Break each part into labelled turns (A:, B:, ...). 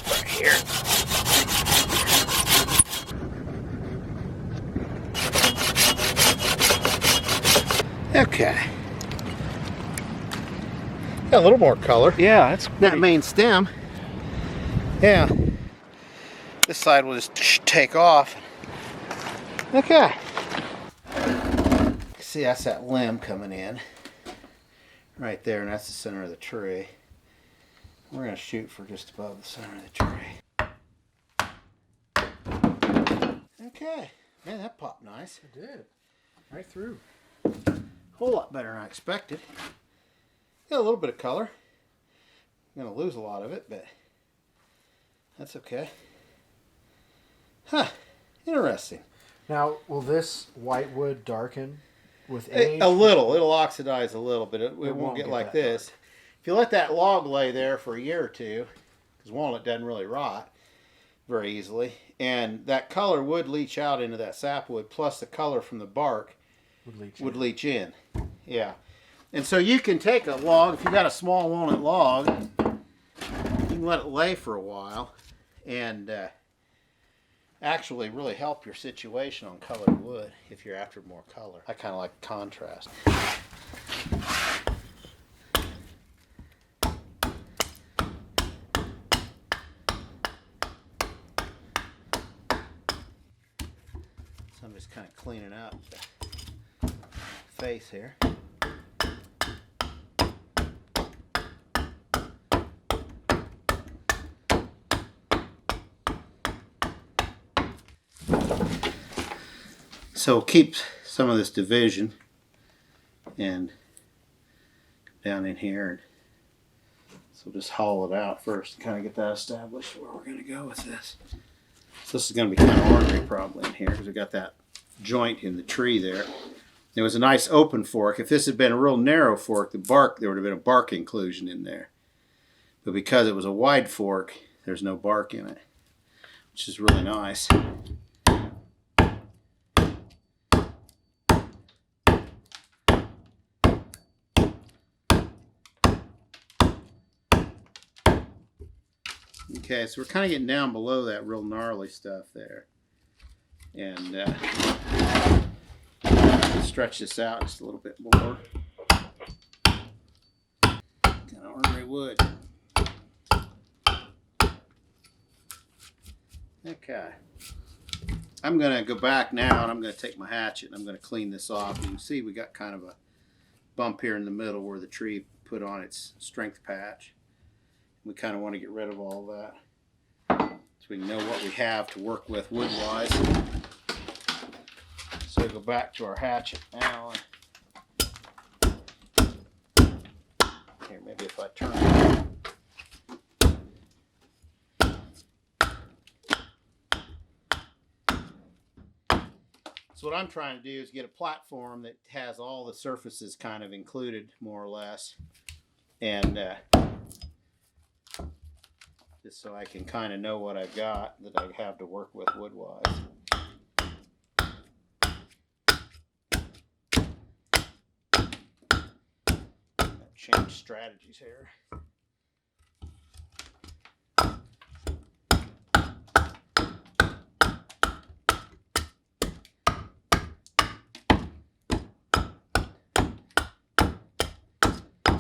A: right here. Okay. Got a little more color.
B: Yeah, that's pretty.
A: That main stem. Yeah. This side will just take off. Okay. See, that's that limb coming in. Right there, and that's the center of the tree. We're going to shoot for just above the center of the tree. Okay. Man, that popped nice.
B: It did. Right through.
A: A whole lot better than I expected. Got a little bit of color. I'm going to lose a lot of it, but that's okay. Huh. Interesting.
B: Now, will this white wood darken with age?
A: A little. It'll oxidize a little, but it won't get like this. Dark. If you let that log lay there for a year or two, because walnut doesn't really rot very easily, and that color would leach out into that sapwood, plus the color from the bark would leach in. Yeah. And so you can take a log, if you got a small walnut log, you can let it lay for a while and actually really help your situation on colored wood if you're after more color. I kind of like contrast. So I'm just kind of cleaning up the face here. So keep some of this division and come down in here, and so just hollow it out first and kind of get that established where we're going to go with this. So this is going to be kind of ornery probably in here because we got that joint in the tree there. There was a nice open fork. If this had been a real narrow fork, there would have been a bark inclusion in there. But because it was a wide fork, there's no bark in it, which is really nice. Okay, so we're kind of getting down below that real gnarly stuff there. And stretch this out just a little bit more. Kind of ornery wood. Okay. I'm going to go back now and I'm going to take my hatchet and I'm going to clean this off. You can see we got kind of a bump here in the middle where the tree put on its strength patch. We kind of want to get rid of all that so we know what we have to work with wood-wise. So we go back to our hatchet now. Here, maybe if I turn it. So what I'm trying to do is get a platform that has all the surfaces kind of included, more or less. And just so I can kind of know what I've got that I have to work with wood-wise. Change strategies here.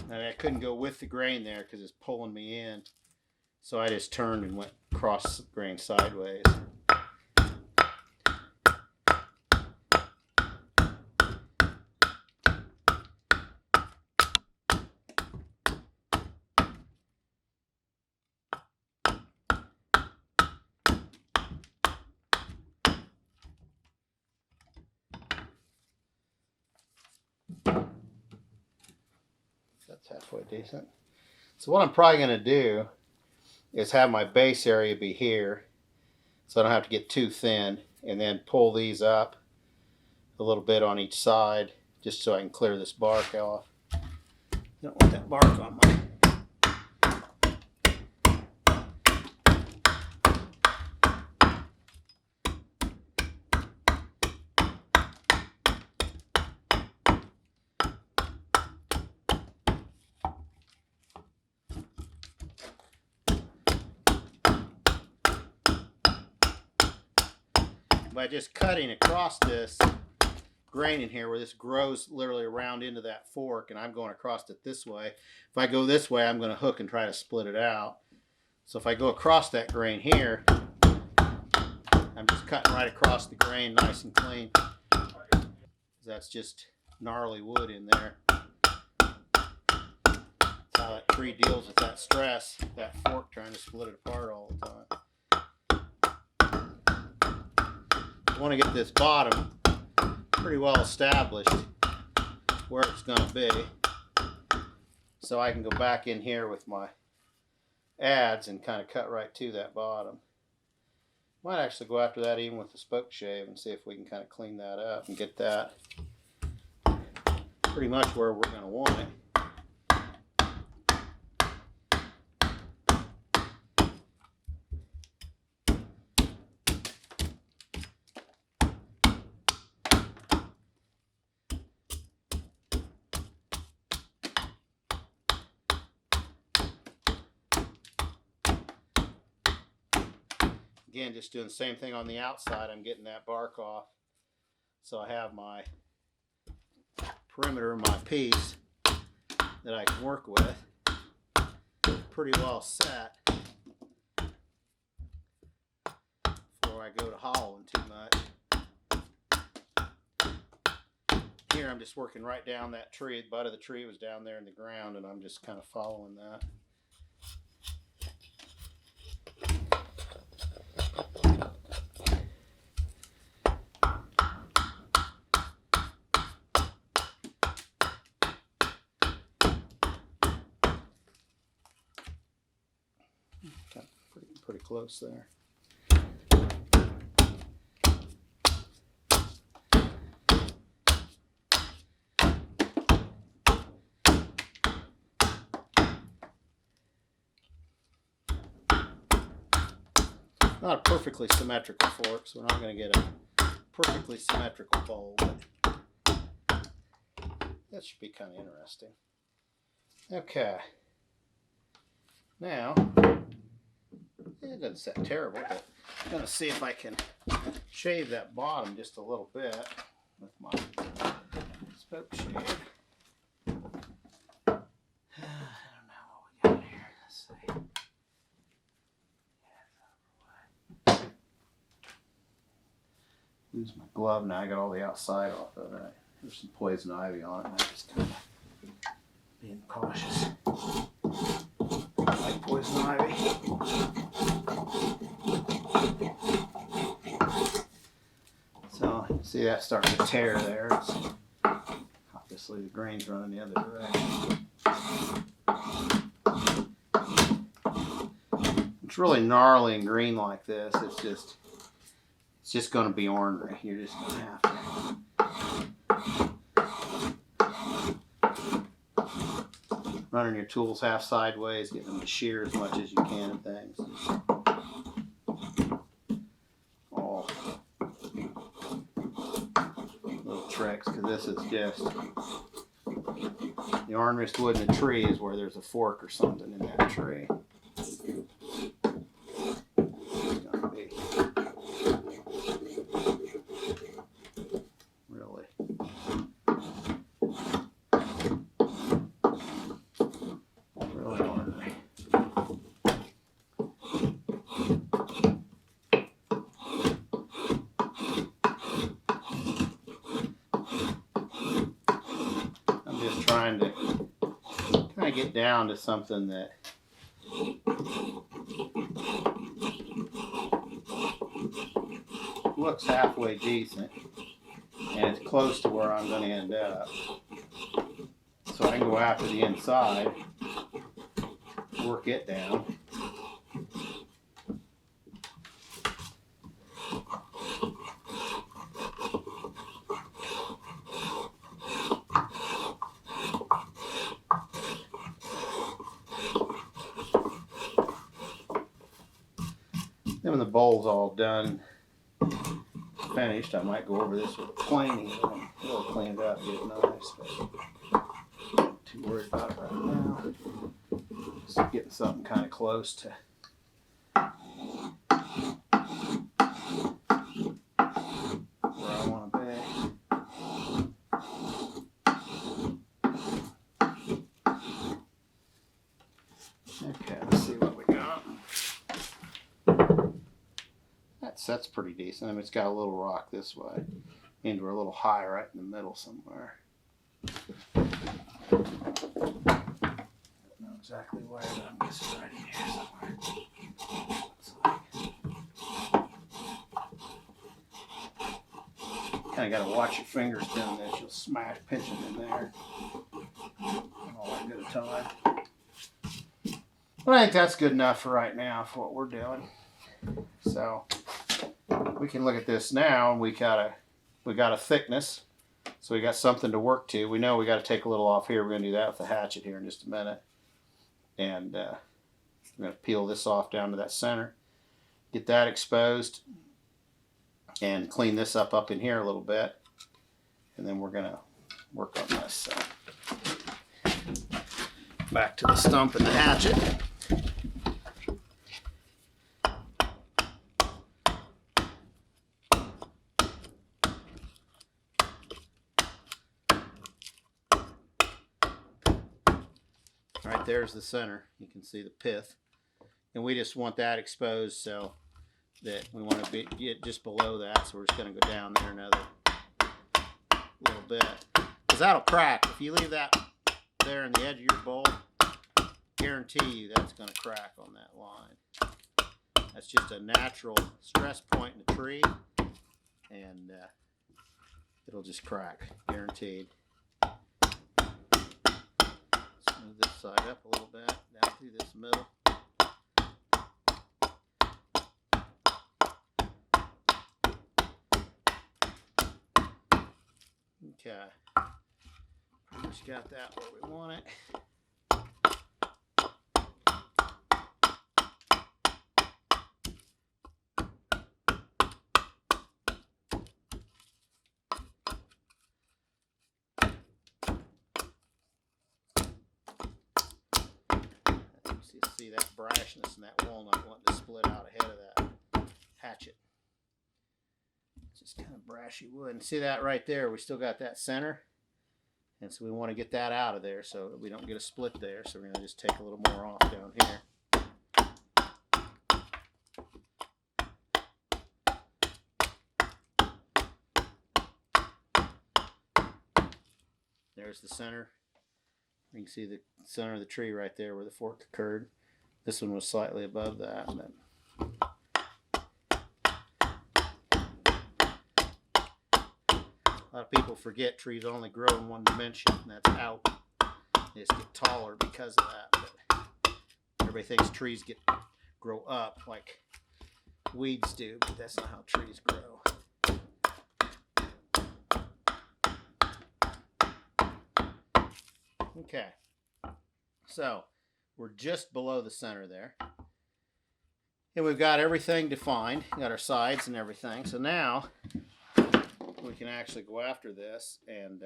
A: Now I couldn't go with the grain there because it's pulling me in. So I just turned and went cross grain sideways. That's halfway decent. So what I'm probably going to do is have my base area be here so I don't have to get too thin, and then pull these up a little bit on each side just so I can clear this bark off. I don't want that bark on my... by just cutting across this grain in here where this grows literally around into that fork, and I'm going across it this way. If I go this way, I'm going to hook and try to split it out. So if I go across that grain here, I'm just cutting right across the grain nice and clean. That's just gnarly wood in there. That's how that tree deals with that stress, that fork trying to split it apart all the time. I want to get this bottom pretty well established where it's going to be, so I can go back in here with my adze and kind of cut right to that bottom. Might actually go after that even with the spoke shave and see if we can kind of clean that up and get that pretty much where we're going to want it. Again, just doing the same thing on the outside. I'm getting that bark off. So I have my perimeter of my piece that I can work with pretty well set before I go to hollowing too much. Here I'm just working right down that tree. The butt of the tree was down there in the ground, and I'm just kind of following that. Pretty close there. Not a perfectly symmetrical fork, so we're not going to get a perfectly symmetrical bowl, but that should be kind of interesting. Okay. Now, it doesn't set terrible, but I'm going to see if I can shave that bottom just a little bit with my spoke shave. I don't know what we got here. Let's see. Lose my glove now. I got all the outside off of it. There's some poison ivy on it, and I'm just kind of being cautious. Like poison ivy. So you see that starting to tear there. It's obviously the grain's running the other direction. It's really gnarly and green like this. It's just going to be ornery. You're just going to have to running your tools half sideways, getting them to shear as much as you can and things. All little tricks, because this is just the orneriest wood in a tree is where there's a fork or something in that tree. Trying to kind of get down to something that looks halfway decent and it's close to where I'm going to end up, so I can go after the inside, work it down. Then when the bowl's all done, finished, I might go over this with a planing and it'll clean it up, get it nice. But not too worried about it right now. Just getting something kind of close to That's pretty decent. I mean, it's got a little rock this way, and we're a little high right in the middle somewhere. I don't know exactly where, but I'm guessing right in here somewhere. Kind of got to watch your fingers doing this. You'll smash pinching in there all that good a time. But I think that's good enough for right now for what we're doing. So we can look at this now, and we got a thickness, so we got something to work to. We know we got to take a little off here. We're going to do that with the hatchet here in just a minute, and we're going to peel this off down to that center, get that exposed, and clean this up in here a little bit, and then we're going to work on this. So back to the stump and the hatchet. Right there's the center. You can see the pith, and we just want that exposed so that we want to get just below that. So we're just going to go down there another little bit, because that'll crack if you leave that there in the edge of your bowl. Guarantee you that's going to crack on that line. That's just a natural stress point in the tree, and it'll just crack, guaranteed. Move this side up a little bit, down through this middle. Okay, pretty much got that where we want it. See that brashness and that walnut wanting to split out ahead of that hatchet. It's just kind of brashy wood. And see that right there? We still got that center. And so we want to get that out of there so that we don't get a split there. So we're going to just take a little more off down here. There's the center. You can see the center of the tree right there where the fork occurred. This one was slightly above that. But a lot of people forget trees only grow in one dimension, and that's out. They just get taller because of that. But everybody thinks trees grow up like weeds do, but that's not how trees grow. Okay, so we're just below the center there, and we've got everything defined. Got our sides and everything. So now we can actually go after this and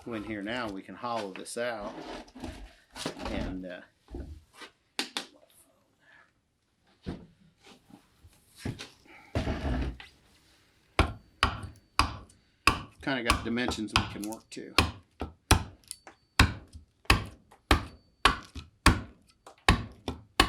A: go in here. Now we can hollow this out and kind of got dimensions we can work to.